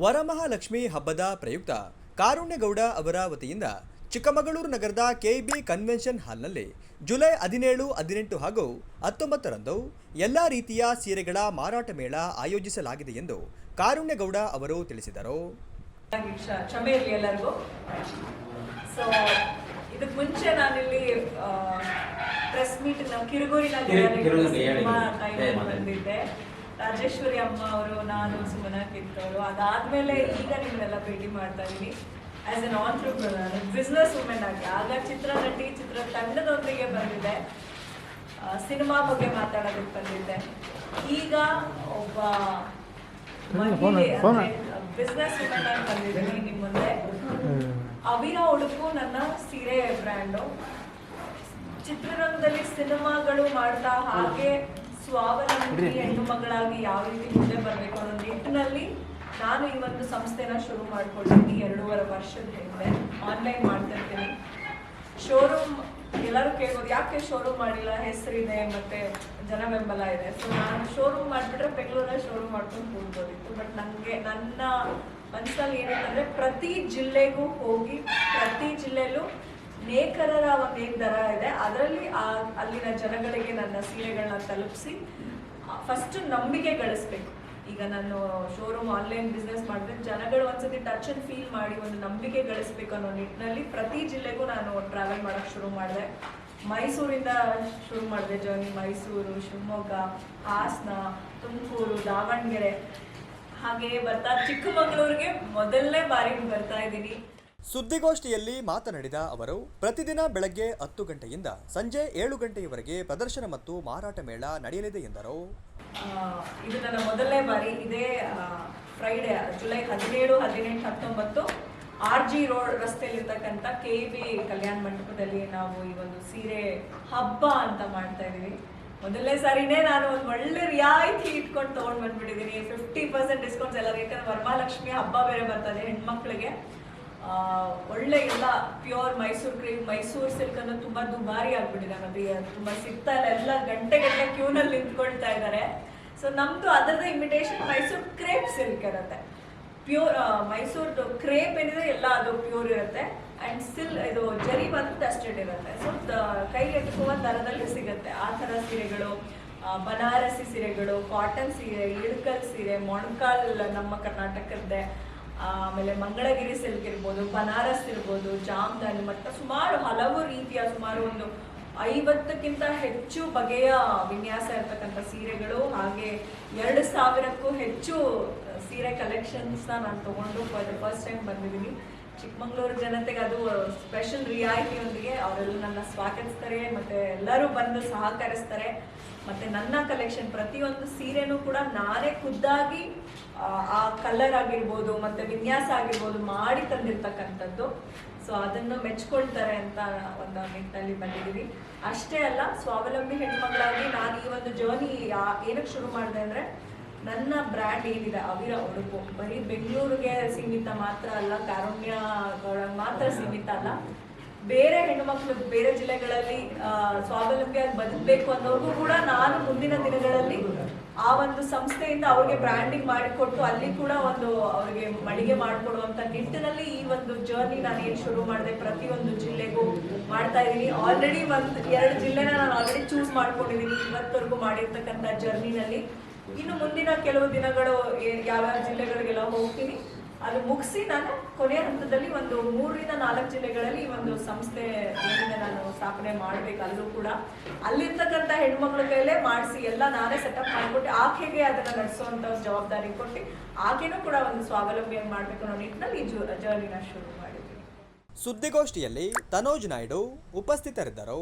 ವರಮಹಾಲಕ್ಷ್ಮಿ ಹಬ್ಬದ ಪ್ರಯುಕ್ತ ಕಾರುಣ್ಯಗೌಡ ಅವರ ವತಿಯಿಂದ ಚಿಕ್ಕಮಗಳೂರು ನಗರದ ಕೆಬಿ ಕನ್ವೆನ್ಷನ್ ಹಾಲ್ನಲ್ಲಿ ಜುಲೈ 17, 18 ಹಾಗೂ 19ರಂದು ಎಲ್ಲ ರೀತಿಯ ಸೀರೆಗಳ ಮಾರಾಟ ಮೇಳ ಆಯೋಜಿಸಲಾಗಿದೆ ಎಂದು ಕಾರುಣ್ಯಗೌಡ ಅವರು ತಿಳಿಸಿದರು. ಇದಕ್ಕೆ ಮುಂಚೆ ನಾನಿಲ್ಲಿ ಪ್ರೆಸ್ ಮೀಟ್ ಕಿರುಗೂರಿನ ಬಂದಿದ್ದೆ. ರಾಜೇಶ್ವರಿ ಅಮ್ಮ ಅವರು, ನಾನು, ಸುಮನಾ ಕಿತ್ತವರು. ಅದಾದ್ಮೇಲೆ ಈಗ ನಿಮ್ಮೆಲ್ಲ ಭೇಟಿ ಮಾಡ್ತಾ ಇದ್ದೀನಿ as N entrepreneur, business women ಆಗಿ. ಆಗ ಚಿತ್ರನಟಿ, ಚಿತ್ರ ತಂಡದೊಂದಿಗೆ ಬಂದಿದ್ದೆ, ಸಿನಿಮಾ ಬಗ್ಗೆ ಮಾತಾಡೋದಕ್ಕೆ ಬಂದಿದ್ದೆ. ಈಗ ಒಬ್ಬ ಬಿಸ್ನೆಸ್ ವುಮೆನ್ ಆಗಿ ಬಂದಿದ್ದೀನಿ ನಿಮ್ಮ ಮುಂದೆ. ಅವಿರ ಉಡುಪು ನನ್ನ ಸೀರೆ ಬ್ರ್ಯಾಂಡು. ಚಿತ್ರರಂಗದಲ್ಲಿ ಸಿನಿಮಾಗಳು ಮಾಡ್ತಾ ಹಾಗೆ ಸ್ವಾವಲಂಬಿ ಹೆಣ್ಣು ಮಗಳಾಗಿ ಯಾವ ರೀತಿ ಮುಂದೆ ಬರಬೇಕು ಅನ್ನೋ ನಿಟ್ಟಿನಲ್ಲಿ ನಾನು ಈ ಒಂದು ಸಂಸ್ಥೆನ ಶುರು ಮಾಡ್ಕೊಳ್ತೀನಿ 2.5 ವರ್ಷದ ಹಿಂದೆ. ಆನ್ಲೈನ್ ಮಾಡ್ತಾ ಇರ್ತೀನಿ. ಶೋರೂಮ್ ಎಲ್ಲರೂ ಕೇಳ್ಬೋದು, ಯಾಕೆ ಶೋರೂಮ್ ಮಾಡಿಲ್ಲ, ಹೆಸರಿದೆ ಮತ್ತೆ ಜನ ಬೆಂಬಲ ಇದೆ. ಸೊ ನಾನು ಶೋರೂಮ್ ಮಾಡಿಬಿಟ್ರೆ ಬೆಂಗಳೂರಲ್ಲಿ ಶೋರೂಮ್ ಮಾಡ್ಕೊಂಡು ಕೂಡ್ಬೋದಿತ್ತು. ಬಟ್ ನನಗೆ ನನ್ನ ಮನಸ್ಸಲ್ಲಿ ಏನಂತಂದರೆ ಪ್ರತಿ ಜಿಲ್ಲೆಗೂ ಹೋಗಿ ಪ್ರತಿ ಜಿಲ್ಲೆಯಲ್ಲೂ ನೇಕಾರರ ಒಂದು ಏನು ದರ ಇದೆ ಅದರಲ್ಲಿ ಅಲ್ಲಿನ ಜನಗಳಿಗೆ ನನ್ನ ಸೀರೆಗಳನ್ನ ತಲುಪಿಸಿ ಫಸ್ಟ್ ನಂಬಿಕೆ ಗಳಿಸ್ಬೇಕು. ಈಗ ನಾನು ಶೋರೂಮ್ ಆನ್ಲೈನ್ ಬಿಸ್ನೆಸ್ ಮಾಡಿದ್ರೆ ಜನಗಳು ಒಂದ್ಸತಿ ಟಚ್ ಅಂಡ್ ಫೀಲ್ ಮಾಡಿ ಒಂದು ನಂಬಿಕೆ ಗಳಿಸ್ಬೇಕು ಅನ್ನೋ ನಿಟ್ಟಿನಲ್ಲಿ ಪ್ರತಿ ಜಿಲ್ಲೆಗೂ ನಾನು ಟ್ರಾವೆಲ್ ಮಾಡೋಕ್ಕೆ ಶುರು ಮಾಡಿದೆ. ಮೈಸೂರಿಂದ ಶುರು ಮಾಡಿದೆ ಜರ್ನಿ. ಮೈಸೂರು, ಶಿವಮೊಗ್ಗ, ಹಾಸನ, ತುಮಕೂರು, ದಾವಣಗೆರೆ, ಹಾಗೆ ಬರ್ತಾ ಚಿಕ್ಕಮಗಳೂರಿಗೆ ಮೊದಲನೇ ಬಾರಿ ಬರ್ತಾ ಇದ್ದೀನಿ. ಸುದ್ದಿಗೋಷ್ಠಿಯಲ್ಲಿ ಮಾತನಾಡಿದ ಅವರು, ಪ್ರತಿದಿನ ಬೆಳಗ್ಗೆ 10 ಗಂಟೆಯಿಂದ ಸಂಜೆ 7 ಗಂಟೆಯವರೆಗೆ ಪ್ರದರ್ಶನ ಮತ್ತು ಮಾರಾಟ ಮೇಳ ನಡೆಯಲಿದೆ ಎಂದರು. ಇದು ನನ್ನ ಮೊದಲನೇ ಬಾರಿ. ಇದೇ ಫ್ರೈಡೆ ಜುಲೈ 17, 18, 19 RG ರೋಡ್ ರಸ್ತೆಯಲ್ಲಿರ್ತಕ್ಕಂಥ KB ಕಲ್ಯಾಣ ಮಂಟಪದಲ್ಲಿ ನಾವು ಈ ಒಂದು ಸೀರೆ ಹಬ್ಬ ಅಂತ ಮಾಡ್ತಾ ಇದ್ದೀವಿ. ಮೊದಲನೇ ಸಾರಿನೇ ನಾನು ಒಂದು ಒಳ್ಳೆ ರಿಯಾಯಿತಿ ಇಟ್ಕೊಂಡು ತೊಗೊಂಡು ಬಂದ್ಬಿಟ್ಟಿದ್ದೀನಿ. 50% ಡಿಸ್ಕೌಂಟ್ಸ್ ಎಲ್ಲ. ಯಾಕಂದ್ರೆ ವರಮಹಾಲಕ್ಷ್ಮಿ ಹಬ್ಬ ಬೇರೆ ಬರ್ತದೆ ಹೆಣ್ಮಕ್ಳಿಗೆ. ಒಳ್ಳೆ ಎಲ್ಲ pure Mysuru cream, Mysuru silk ಅನ್ನೋ ತುಂಬ ದುಬಾರಿ ಆಗ್ಬಿಟ್ಟಿದೆ. ಮತ್ತೆ ತುಂಬ ಸಿಗ್ತಾ ಇಲ್ಲ, ಎಲ್ಲ ಗಂಟೆ ಕ್ಯೂನಲ್ಲಿ ನಿಂತ್ಕೊಳ್ತಾ ಇದ್ದಾರೆ. ಸೊ ನಮ್ಮದು ಅದರದ್ದು ಇಮಿಟೇಷನ್ ಮೈಸೂರು ಕ್ರೇಪ್ ಸಿಲ್ಕ್ ಇರುತ್ತೆ. ಪ್ಯೂರ್ ಮೈಸೂರ್ದು ಕ್ರೇಪ್ ಏನಿದೆ ಎಲ್ಲ ಅದು ಪ್ಯೂರ್ ಇರುತ್ತೆ. ಆ್ಯಂಡ್ ಇದು ಜರಿ ಬಂದು ಡಸ್ಟೆಡ್ ಇರುತ್ತೆ. ಸೊ ಕೈಗೆ ಎಟುಕುವ ದರದಲ್ಲಿ ಸಿಗುತ್ತೆ. ಆ ಥರ ಸೀರೆಗಳು, ಬನಾರಸಿ ಸೀರೆಗಳು, ಕಾಟನ್ ಸೀರೆ, ಇಳಕಲ್ ಸೀರೆ, ಮೊಣಕಾಲ್ ನಮ್ಮ ಕರ್ನಾಟಕದ್ದೇ, ಆಮೇಲೆ ಮಂಗಳಗಿರಿ ಸಿಲ್ಕ್ ಇರ್ಬೋದು, ಬನಾರಸ್ ಇರ್ಬೋದು, ಜಾಮ್ದಾನಿ, ಮತ್ತು ಸುಮಾರು ಹಲವು ರೀತಿಯ ಸುಮಾರು ಒಂದು 50ಕ್ಕಿಂತ ಹೆಚ್ಚು ಬಗೆಯ ವಿನ್ಯಾಸ ಇರ್ತಕ್ಕಂಥ ಸೀರೆಗಳು, ಹಾಗೆ 2000ಕ್ಕೂ ಹೆಚ್ಚು ಸೀರೆ ಕಲೆಕ್ಷನ್ಸ್ನ ನಾನು ತೊಗೊಂಡು ಫಸ್ಟ್ ಟೈಮ್ ಬಂದಿದ್ದೀನಿ. ಚಿಕ್ಕಮಗಳೂರು ಜನತೆಗೆ ಅದು ಸ್ಪೆಷಲ್ ರಿಯಾಯಿತಿಯೊಂದಿಗೆ ಅವರೆಲ್ಲ ನನ್ನ ಸ್ವಾಗತಿಸ್ತಾರೆ, ಮತ್ತು ಎಲ್ಲರೂ ಬಂದು ಸಹಕರಿಸ್ತಾರೆ. ಮತ್ತು ನನ್ನ ಕಲೆಕ್ಷನ್ ಪ್ರತಿಯೊಂದು ಸೀರೆನೂ ಕೂಡ ನಾನೇ ಖುದ್ದಾಗಿ ಆ ಕಲರ್ ಆಗಿರ್ಬೋದು ಮತ್ತು ವಿನ್ಯಾಸ ಆಗಿರ್ಬೋದು ಮಾಡಿ ತಂದಿರ್ತಕ್ಕಂಥದ್ದು. ಸೊ ಅದನ್ನು ಮೆಚ್ಕೊಳ್ತಾರೆ ಅಂತ ಒಂದು ನಿಟ್ಟಿನಲ್ಲಿ ಬಂದಿದ್ದೀವಿ. ಅಷ್ಟೇ ಅಲ್ಲ, ಸ್ವಾವಲಂಬಿ ಹೆಣ್ಮಗಳಾಗಿ ನಾನು ಈ ಒಂದು ಜರ್ನಿ ಏನಕ್ಕೆ ಶುರು ಮಾಡಿದೆ ಅಂದರೆ, ನನ್ನ ಬ್ರ್ಯಾಂಡ್ ಏನಿದೆ ಅವಿರ ಉಡುಪು ಬರೀ ಬೆಂಗಳೂರಿಗೆ ಸೀಮಿತ ಮಾತ್ರ ಅಲ್ಲ, ಕಾರುಣ್ಯಗಳಿಗೆ ಮಾತ್ರ ಸೀಮಿತ ಅಲ್ಲ. ಬೇರೆ ಹೆಣ್ಣುಮಕ್ಳು ಬೇರೆ ಜಿಲ್ಲೆಗಳಲ್ಲಿ ಸ್ವಾವಲಂಬಿಯಾಗಿ ಬದುಕಬೇಕು ಅನ್ನೋರ್ಗೂ ಕೂಡ ನಾನು ಮುಂದಿನ ದಿನಗಳಲ್ಲಿ ಆ ಒಂದು ಸಂಸ್ಥೆಯಿಂದ ಅವ್ರಿಗೆ ಬ್ರ್ಯಾಂಡಿಂಗ್ ಮಾಡಿಕೊಟ್ಟು ಅಲ್ಲಿ ಕೂಡ ಒಂದು ಅವ್ರಿಗೆ ಮಳಿಗೆ ಮಾಡಿಕೊಡುವಂಥ ನಿಟ್ಟಿನಲ್ಲಿ ಈ ಒಂದು ಜರ್ನಿ ನಾನು ಏನು ಶುರು ಮಾಡಿದೆ ಪ್ರತಿಯೊಂದು ಜಿಲ್ಲೆಗೂ ಮಾಡ್ತಾ ಇದ್ದೀನಿ. ಆಲ್ರೆಡಿ 1-2 ಜಿಲ್ಲೆನ ನಾನು ಆಲ್ರೆಡಿ ಚೂಸ್ ಮಾಡ್ಕೊಂಡಿದ್ದೀನಿ ಇವತ್ತವರೆಗೂ ಮಾಡಿರ್ತಕ್ಕಂಥ ಜರ್ನಿನಲ್ಲಿ. ಇನ್ನು ಮುಂದಿನ ಕೆಲವು ದಿನಗಳು ಯಾವ್ಯಾವ ಜಿಲ್ಲೆಗಳಿಗೆಲ್ಲ ಹೋಗ್ತೀನಿ, ಅದು ಮುಗಿಸಿ ನಾನು ಕೊನೆಯ ಹಂತದಲ್ಲಿ ಒಂದು 3-4 ಜಿಲ್ಲೆಗಳಲ್ಲಿ ಈ ಒಂದು ಸಂಸ್ಥೆ ಏನಿದೆ ನಾನು ಸ್ಥಾಪನೆ ಮಾಡಬೇಕು. ಅಲ್ಲೂ ಕೂಡ ಅಲ್ಲಿರ್ತಕ್ಕಂಥ ಹೆಣ್ಮಕ್ಳ ಕೈಲೇ ಮಾಡಿಸಿ ಎಲ್ಲ ನಾನೇ ಸೆಟಪ್ ಮಾಡಿಕೊಟ್ಟು ಆಕೆಗೆ ಅದನ್ನು ನಡೆಸುವಂಥ ಜವಾಬ್ದಾರಿ ಕೊಟ್ಟು ಆಕೆನೂ ಕೂಡ ಒಂದು ಸ್ವಾವಲಂಬಿಯನ್ನು ಮಾಡಬೇಕು ಅನ್ನೋ ನಿಟ್ಟಿನಲ್ಲಿ ಈ ಜರ್ನಿನ ಶುರು ಮಾಡಿದ್ವಿ. ಸುದ್ದಿಗೋಷ್ಠಿಯಲ್ಲಿ ತನೋಜ್ ನಾಯ್ಡು ಉಪಸ್ಥಿತರಿದ್ದರು.